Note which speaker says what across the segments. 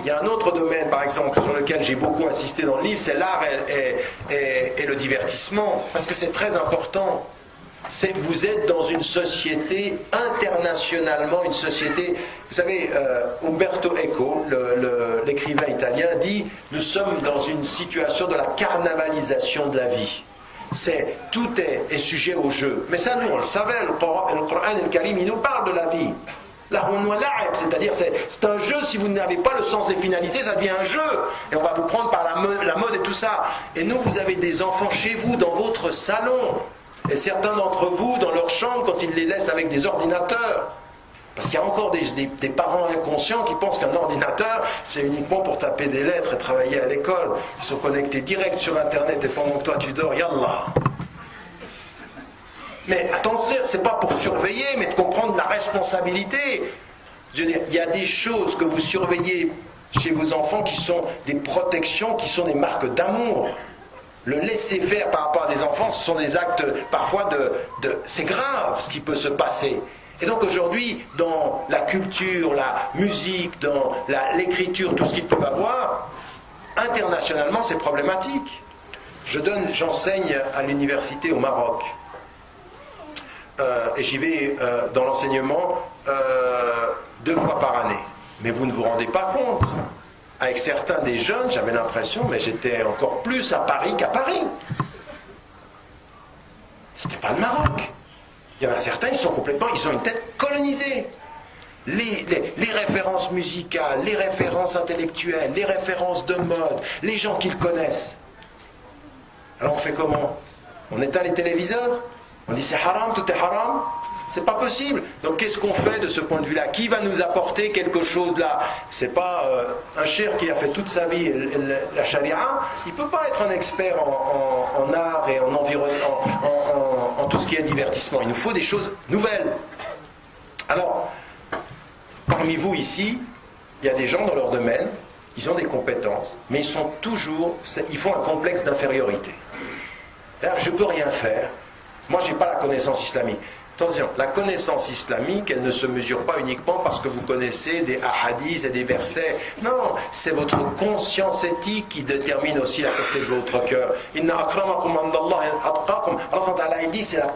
Speaker 1: Il y a un autre domaine, par exemple, sur lequel j'ai beaucoup insisté dans le livre, c'est l'art et le divertissement, parce que c'est très important. Vous êtes dans une société, internationalement, une société... Vous savez, Umberto Eco, l'écrivain italien, dit « Nous sommes dans une situation de la carnavalisation de la vie ». Tout est sujet au jeu. Mais ça, nous, on le savait, le Coran et le Karim, il nous parle de la vie. C'est-à-dire, c'est un jeu, si vous n'avez pas le sens des finalités, ça devient un jeu. Et on va vous prendre par la mode et tout ça. Et nous, vous avez des enfants chez vous, dans votre salon. Et certains d'entre vous, dans leur chambre, quand ils les laissent avec des ordinateurs. Parce qu'il y a encore des parents inconscients qui pensent qu'un ordinateur, c'est uniquement pour taper des lettres et travailler à l'école. Ils sont connectés direct sur Internet et pendant que toi tu dors, yallah. Mais attention, c'est pas pour surveiller, mais de comprendre la responsabilité. Je veux dire, il y a des choses que vous surveillez chez vos enfants qui sont des protections, qui sont des marques d'amour. Le laisser-faire par rapport à des enfants, ce sont des actes parfois c'est grave ce qui peut se passer. Et donc aujourd'hui, dans la culture, la musique, dans l'écriture, tout ce qu'ils peuvent avoir, internationalement, c'est problématique. J'enseigne à l'université au Maroc. Et j'y vais dans l'enseignement 2 fois par année. Mais vous ne vous rendez pas compte. Avec certains des jeunes, j'avais l'impression, mais j'étais encore plus à Paris qu'à Paris. C'était pas le Maroc. Il y en a certains, ils ont une tête colonisée. Les références musicales, les références intellectuelles, les références de mode, les gens qu'ils connaissent. Alors on fait comment? On éteint les téléviseurs? On dit c'est haram, tout est haram? C'est pas possible. Donc qu'est-ce qu'on fait de ce point de vue-là? Qui va nous apporter quelque chose là? C'est pas un cher qui a fait toute sa vie la charia. Il peut pas être un expert en art et en environnement, en tout ce qui est divertissement. Il nous faut des choses nouvelles. Alors, parmi vous ici, il y a des gens dans leur domaine, ils ont des compétences, mais ils font un complexe d'infériorité. C'est-à-dire, je peux rien faire. Moi, j'ai pas la connaissance islamique. Attention, la connaissance islamique, elle ne se mesure pas uniquement parce que vous connaissez des hadiths et des versets. Non, c'est votre conscience éthique qui détermine aussi la pureté de votre cœur. Inna akramakum indallahi atqakum. Allah Ta'ala dit, c'est la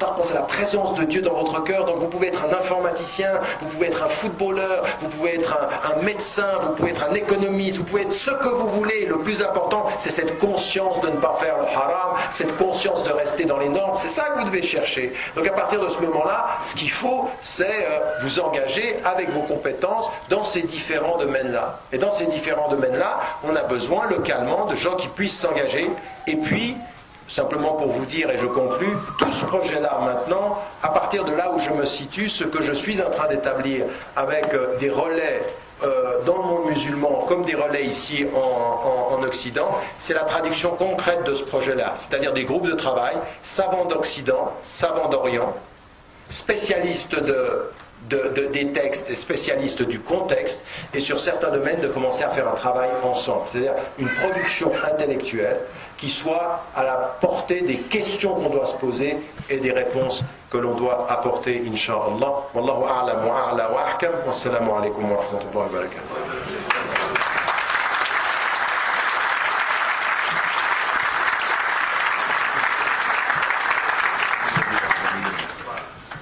Speaker 1: présence de Dieu dans votre cœur. Donc vous pouvez être un informaticien, vous pouvez être un footballeur, vous pouvez être un médecin, vous pouvez être un économiste, vous pouvez être ce que vous voulez. Le plus important, c'est cette conscience de ne pas faire le haram, cette conscience de rester dans les normes. C'est ça que vous devez chercher. Donc à partir de ce moment-là, ce qu'il faut, c'est vous engager avec vos compétences dans ces différents domaines-là. Et dans ces différents domaines-là, on a besoin localement de gens qui puissent s'engager. Et puis, simplement pour vous dire, et je conclus, tout ce projet-là maintenant, à partir de là où je me situe, ce que je suis en train d'établir avec des relais dans le monde musulman, comme des relais ici en Occident, c'est la traduction concrète de ce projet-là. C'est-à-dire des groupes de travail, savants d'Occident, savants d'Orient, spécialistes des textes et spécialistes du contexte, et sur certains domaines de commencer à faire un travail ensemble, c'est-à-dire une production intellectuelle qui soit à la portée des questions qu'on doit se poser et des réponses que l'on doit apporter, incha'Allah. Wallahu a'lam wa a'la wa ahkam. Wassalamu alaikum wa rahmatullahi wa barakatuh.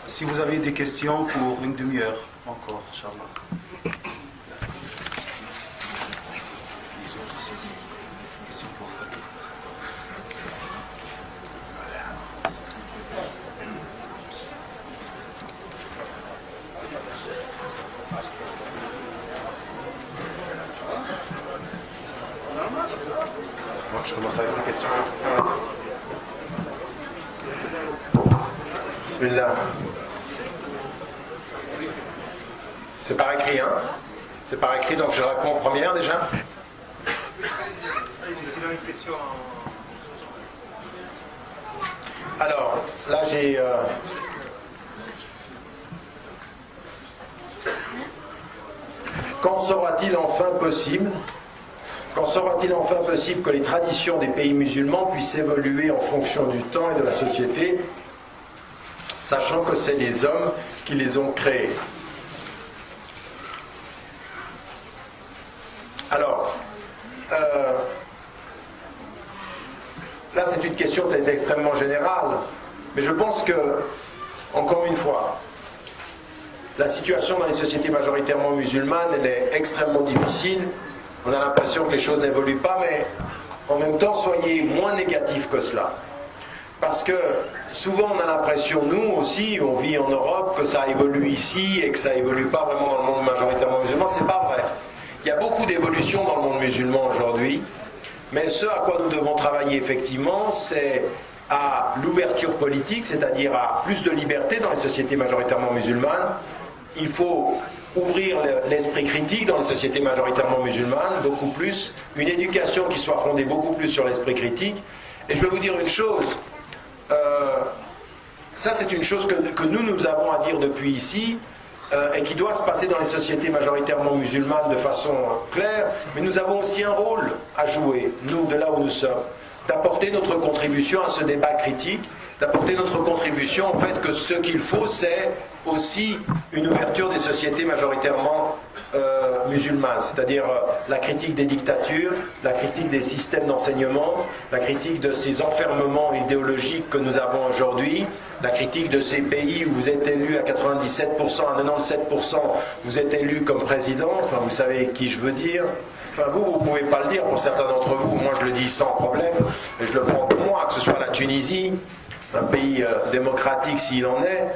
Speaker 2: Si vous avez des questions pour une demi-heure encore, Inch'Allah.
Speaker 1: Je commence avec ces questions. Bismillah. C'est par écrit, hein? C'est par écrit, donc je réponds en première déjà. Alors, là j'ai... Quand sera-t-il enfin possible que les traditions des pays musulmans puissent évoluer en fonction du temps et de la société, sachant que c'est les hommes qui les ont créés? Alors, là c'est une question peut-être extrêmement générale, mais je pense que, encore une fois, la situation dans les sociétés majoritairement musulmanes, elle est extrêmement difficile. On a l'impression que les choses n'évoluent pas, mais en même temps, soyez moins négatifs que cela. Parce que souvent on a l'impression, nous aussi, on vit en Europe, que ça évolue ici et que ça évolue pas vraiment dans le monde majoritairement musulman. C'est pas vrai. Il y a beaucoup d'évolutions dans le monde musulman aujourd'hui, mais ce à quoi nous devons travailler effectivement, c'est à l'ouverture politique, c'est-à-dire à plus de liberté dans les sociétés majoritairement musulmanes. Il faut ouvrir l'esprit critique dans les sociétés majoritairement musulmanes, beaucoup plus, une éducation qui soit fondée beaucoup plus sur l'esprit critique. Et je vais vous dire une chose, ça c'est une chose que nous avons à dire depuis ici, et qui doit se passer dans les sociétés majoritairement musulmanes de façon claire, mais nous avons aussi un rôle à jouer, nous, de là où nous sommes, d'apporter notre contribution à ce débat critique, d'apporter notre contribution au fait que ce qu'il faut, c'est aussi une ouverture des sociétés majoritairement musulmanes, c'est-à-dire la critique des dictatures, la critique des systèmes d'enseignement, la critique de ces enfermements idéologiques que nous avons aujourd'hui, la critique de ces pays où vous êtes élu à 97%, à 97%, vous êtes élu comme président, enfin vous savez qui je veux dire. Enfin vous ne pouvez pas le dire pour certains d'entre vous, moi je le dis sans problème, et je le prends pour moi, que ce soit la Tunisie, un pays démocratique s'il en est,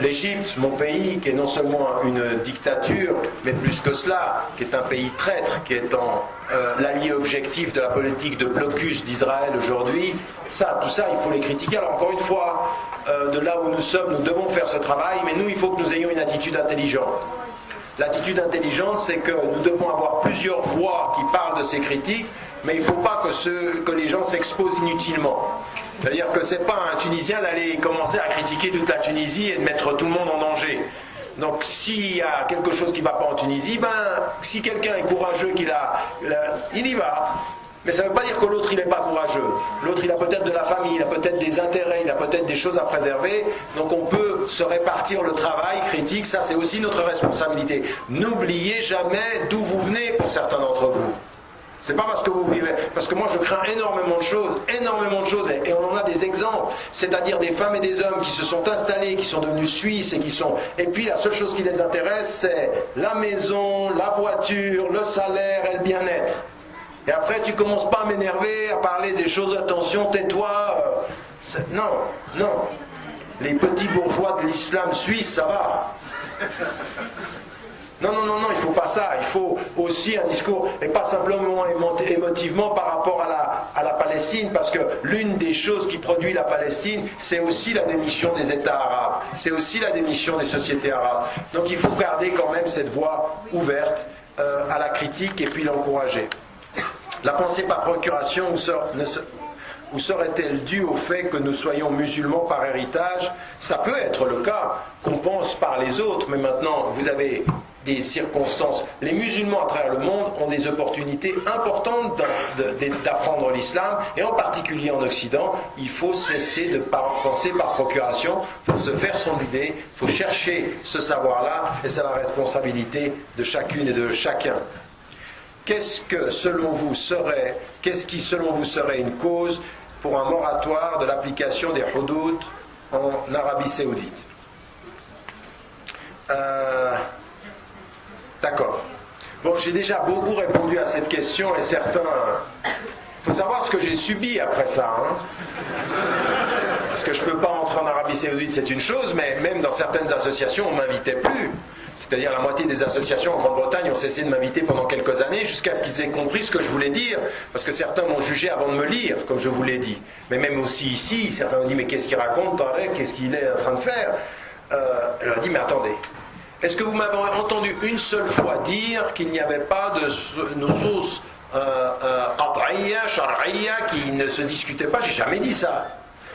Speaker 1: l'Égypte, mon pays, qui est non seulement une dictature, mais plus que cela, qui est un pays traître, qui est l'allié objectif de la politique de blocus d'Israël aujourd'hui, tout ça, il faut les critiquer. Alors encore une fois, de là où nous sommes, nous devons faire ce travail, mais nous, il faut que nous ayons une attitude intelligente. L'attitude intelligente, c'est que nous devons avoir plusieurs voix qui parlent de ces critiques, mais il ne faut pas que les gens s'exposent inutilement. C'est-à-dire que ce n'est pas un Tunisien d'aller commencer à critiquer toute la Tunisie et de mettre tout le monde en danger. Donc s'il y a quelque chose qui ne va pas en Tunisie, si quelqu'un est courageux, il y va. Mais ça ne veut pas dire que l'autre il n'est pas courageux. L'autre il a peut-être de la famille, il a peut-être des intérêts, il a peut-être des choses à préserver. Donc on peut se répartir le travail critique, ça c'est aussi notre responsabilité. N'oubliez jamais d'où vous venez pour certains d'entre vous. C'est pas parce que vous vivez, parce que moi je crains énormément de choses, et on en a des exemples, c'est-à-dire des femmes et des hommes qui se sont installés, qui sont devenus suisses et puis la seule chose qui les intéresse c'est la maison, la voiture, le salaire et le bien-être. Et après tu commences pas à m'énerver, à parler des choses, attention, tais-toi. Non. Les petits bourgeois de l'islam suisse, ça va. Non, il ne faut pas ça. Il faut aussi un discours, et pas simplement émotivement par rapport à la Palestine, parce que l'une des choses qui produit la Palestine, c'est aussi la démission des États arabes, c'est aussi la démission des sociétés arabes. Donc il faut garder quand même cette voie ouverte à la critique et puis l'encourager. La pensée par procuration, où serait-elle due au fait que nous soyons musulmans par héritage? Ça peut être le cas qu'on pense par les autres, mais maintenant vous avez des circonstances. Les musulmans à travers le monde ont des opportunités importantes d'apprendre l'islam, et en particulier en Occident, il faut cesser de penser par procuration, il faut se faire son idée, il faut chercher ce savoir-là, et c'est la responsabilité de chacune et de chacun. Qu'est-ce qui selon vous serait une cause pour un moratoire de l'application des hudud en Arabie Saoudite? D'accord. Bon, j'ai déjà beaucoup répondu à cette question, et certains... Il faut savoir ce que j'ai subi après ça. Parce que je ne peux pas entrer en Arabie Saoudite, c'est une chose, mais même dans certaines associations, on ne m'invitait plus. C'est-à-dire la moitié des associations en Grande-Bretagne ont cessé de m'inviter pendant quelques années jusqu'à ce qu'ils aient compris ce que je voulais dire. Parce que certains m'ont jugé avant de me lire, comme je vous l'ai dit. Mais même aussi ici, certains m'ont dit « Mais qu'est-ce qu'il raconte, Tarek? Qu'est-ce qu'il est en train de faire ?» Je leur ai dit « Mais attendez, est-ce que vous m'avez entendu une seule fois dire qu'il n'y avait pas de nusus qat'iyya, shar'iyya qui ne se discutait pas? J'ai jamais dit ça.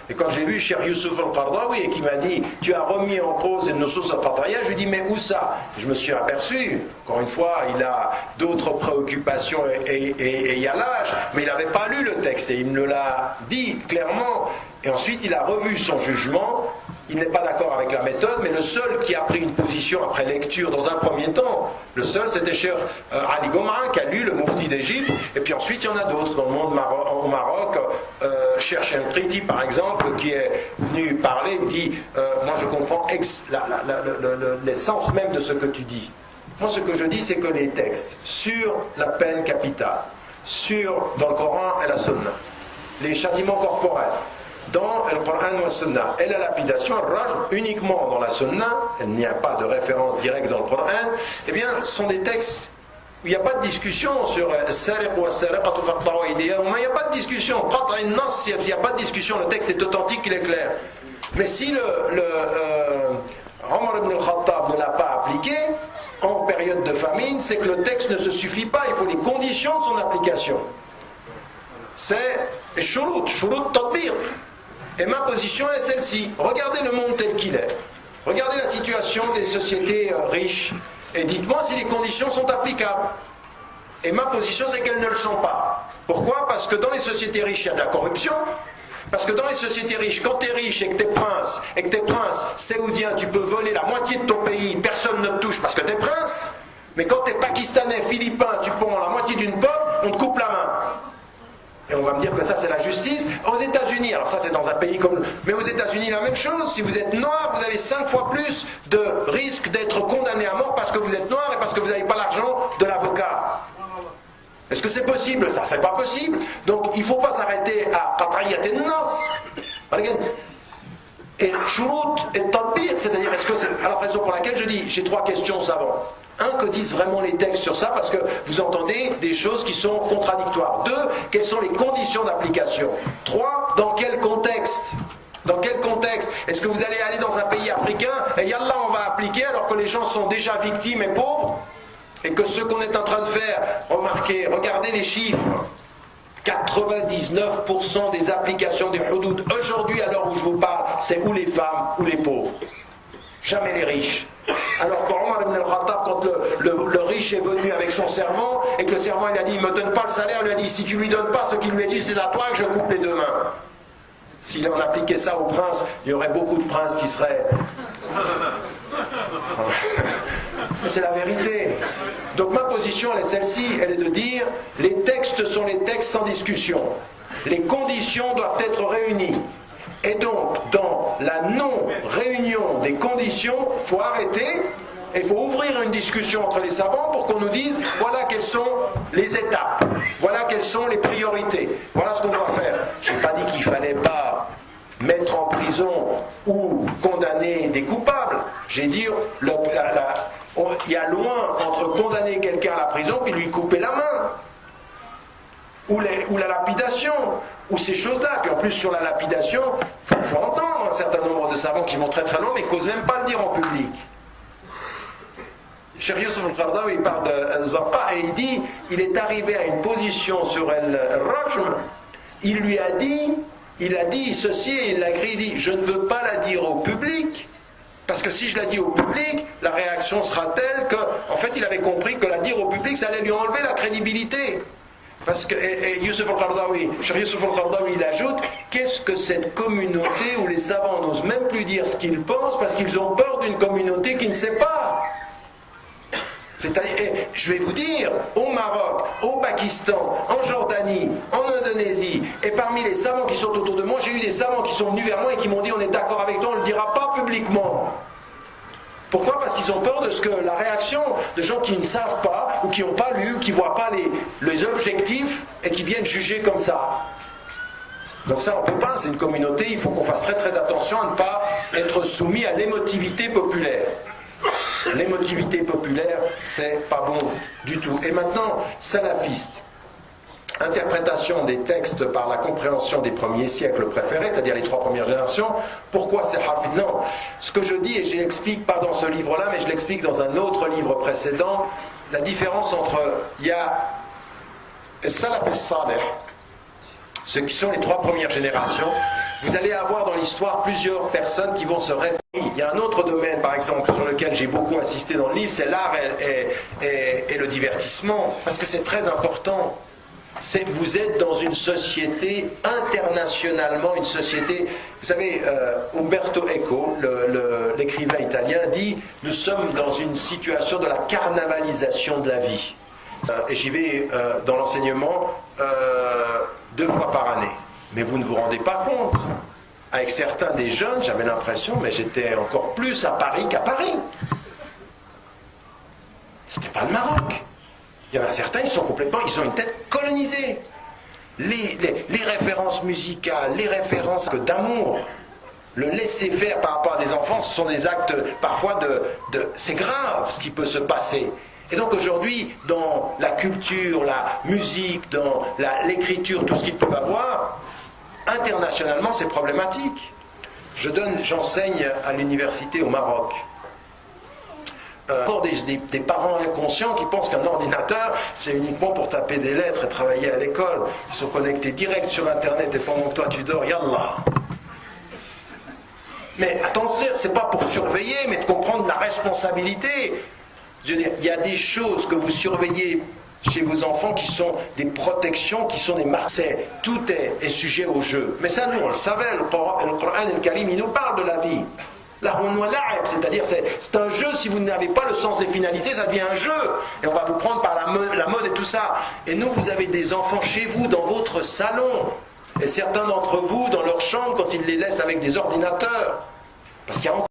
Speaker 1: Et quand j'ai vu Cheikh Youssouf al-Qardawi et qui m'a dit « Tu as remis en cause les nusus al-qat'iyya », je lui ai dit « Mais où ça ?» Je me suis aperçu, encore une fois, il a d'autres préoccupations et il y a l'âge, mais il n'avait pas lu le texte et il me l'a dit clairement. Et ensuite il a revu son jugement il n'est pas d'accord avec la méthode, mais le seul qui a pris une position après lecture dans un premier temps, le seul c'était Cheikh Ali Gomra qui a lu le Moufti d'Égypte, et puis ensuite il y en a d'autres dans le monde au Maroc, Cheikh Chenkriti par exemple, qui est venu parler, dit moi je comprends l'essence même de ce que tu dis. Moi ce que je dis c'est que les textes sur la peine capitale, dans le Coran et la Sunna, les châtiments corporels, dans le Coran et la Sunna, et la lapidation, uniquement dans la Sunna, il n'y a pas de référence directe dans le Coran, eh bien, ce sont des textes où il n'y a pas de discussion sur Sariq ou Sariqatu faqta'u aydiyahum, il n'y a pas de discussion, il n'y a pas de discussion, le texte est authentique, il est clair. Mais si Omar ibn al-Khattab ne l'a pas appliqué, en période de famine, c'est que le texte ne se suffit pas, il faut les conditions de son application. C'est shurut tatbiq. Et ma position est celle-ci. Regardez le monde tel qu'il est. Regardez la situation des sociétés riches. Et dites-moi si les conditions sont applicables. Et ma position, c'est qu'elles ne le sont pas. Pourquoi? Parce que dans les sociétés riches, il y a de la corruption. Parce que dans les sociétés riches, quand tu es riche et que tu es prince saoudien, tu peux voler la moitié de ton pays, personne ne te touche parce que tu es prince. Mais quand tu es pakistanais, philippin, tu prends la moitié d'une pomme, on te coupe la main. Et on va me dire que ça c'est la justice. Aux États-Unis, alors ça c'est dans un pays comme... Mais aux États-Unis la même chose, si vous êtes noir, vous avez 5 fois plus de risque d'être condamné à mort parce que vous êtes noir et parce que vous n'avez pas l'argent de l'avocat. Est-ce que c'est possible ça? C'est pas possible. Donc il ne faut pas s'arrêter à Qatriyat et Nas. Et Shurut et Tatbiq, c'est-à-dire est-ce que c'est... Alors raison pour laquelle je dis, j'ai 3 questions savants. 1, que disent vraiment les textes sur ça, parce que vous entendez des choses qui sont contradictoires. 2, quelles sont les conditions d'application. 3, dans quel contexte? Dans quel contexte? Est-ce que vous allez aller dans un pays africain et yallah on va appliquer alors que les gens sont déjà victimes et pauvres? Et que ce qu'on est en train de faire, remarquez, regardez les chiffres. 99% des applications des hudud aujourd'hui à l'heure où je vous parle, c'est ou les femmes ou les pauvres. Jamais les riches. Alors qu'Omar ibn al-Khattab, quand le riche est venu avec son servant, et que le servant il a dit il ne me donne pas le salaire, il lui a dit si tu ne lui donnes pas ce qu'il lui a dit, c'est à toi que je coupe les 2 mains. S'il en appliquait ça au prince, il y aurait beaucoup de princes qui seraient... C'est la vérité. Donc ma position elle est celle-ci, elle est de dire les textes sont les textes sans discussion. Les conditions doivent être réunies. Et donc, dans la non-réunion des conditions, il faut arrêter et il faut ouvrir une discussion entre les savants pour qu'on nous dise voilà quelles sont les étapes, voilà quelles sont les priorités, voilà ce qu'on doit faire. Je n'ai pas dit qu'il ne fallait pas mettre en prison ou condamner des coupables. J'ai dit il y a loin entre condamner quelqu'un à la prison et lui couper la main. Ou la lapidation, ou ces choses-là. Puis en plus, sur la lapidation, il faut entendre un certain nombre de savants qui vont très très loin, mais qui n'osent même pas le dire en public. Cheikh Youssef al-Qaradawi, il parle de Zappa et il dit il est arrivé à une position sur el-Rajm, il a dit ceci et il l'a écrit, il dit je ne veux pas la dire au public. Parce que si je la dis au public, la réaction sera telle qu'en fait il avait compris que la dire au public, ça allait lui enlever la crédibilité. Parce que, et Youssef al-Qaradawi, Cheikh Youssef al-Qaradawi, il ajoute qu'est-ce que cette communauté où les savants n'osent même plus dire ce qu'ils pensent parce qu'ils ont peur d'une communauté qui ne sait pas. C'est-à-dire, je vais vous dire, au Maroc, au Pakistan, en Jordanie, en Indonésie, et parmi les savants qui sont autour de moi, j'ai eu des savants qui sont venus vers moi et qui m'ont dit on est d'accord avec toi, on ne le dira pas publiquement. Pourquoi? Parce qu'ils ont peur de ce que la réaction de gens qui ne savent pas, ou qui n'ont pas lu, qui ne voient pas les objectifs, et qui viennent juger comme ça. Donc ça, on ne peut pas, c'est une communauté, il faut qu'on fasse très très attention à ne pas être soumis à l'émotivité populaire. L'émotivité populaire, c'est pas bon du tout. Et maintenant, salafiste. Interprétation des textes par la compréhension des premiers siècles préférés, c'est-à-dire les 3 premières générations. Pourquoi c'est hafid? Non, ce que je dis, et je l'explique pas dans ce livre-là, mais je l'explique dans un autre livre précédent, la différence entre, il y a salaf et salih, ceux qui sont les 3 premières générations. Vous allez avoir dans l'histoire plusieurs personnes qui vont se référer. Il y a un autre domaine, par exemple, sur lequel j'ai beaucoup insisté dans le livre, c'est l'art et le divertissement, parce que c'est très important. Vous êtes dans une société, internationalement, une société... Vous savez, Umberto Eco, l'écrivain italien, dit « Nous sommes dans une situation de la carnavalisation de la vie. » Et j'y vais dans l'enseignement 2 fois par année. Mais vous ne vous rendez pas compte. Avec certains des jeunes, j'avais l'impression, mais j'étais encore plus à Paris qu'à Paris. C'était pas le Maroc. Il y en a certains, ils ont une tête colonisée. Les références musicales, les références d'amour, le laisser-faire par rapport à des enfants, ce sont des actes parfois c'est grave ce qui peut se passer. Et donc aujourd'hui, dans la culture, la musique, dans l'écriture, tout ce qu'ils peuvent avoir, internationalement, c'est problématique. J'enseigne à l'université au Maroc. Encore des parents inconscients qui pensent qu'un ordinateur c'est uniquement pour taper des lettres et travailler à l'école. Ils sont connectés direct sur internet et pendant que toi tu dors, yallah. Mais attention, c'est pas pour surveiller, mais de comprendre la responsabilité. Je veux dire, il y a des choses que vous surveillez chez vos enfants qui sont des protections, qui sont des marseilles. Tout est sujet au jeu. Mais ça, nous, on le savait, le Coran et le Karim, il nous parle de la vie. C'est-à-dire c'est un jeu, si vous n'avez pas le sens des finalités, ça devient un jeu. Et on va vous prendre par la mode et tout ça. Et nous, vous avez des enfants chez vous, dans votre salon. Et certains d'entre vous, dans leur chambre, quand ils les laissent avec des ordinateurs. Parce qu'il y a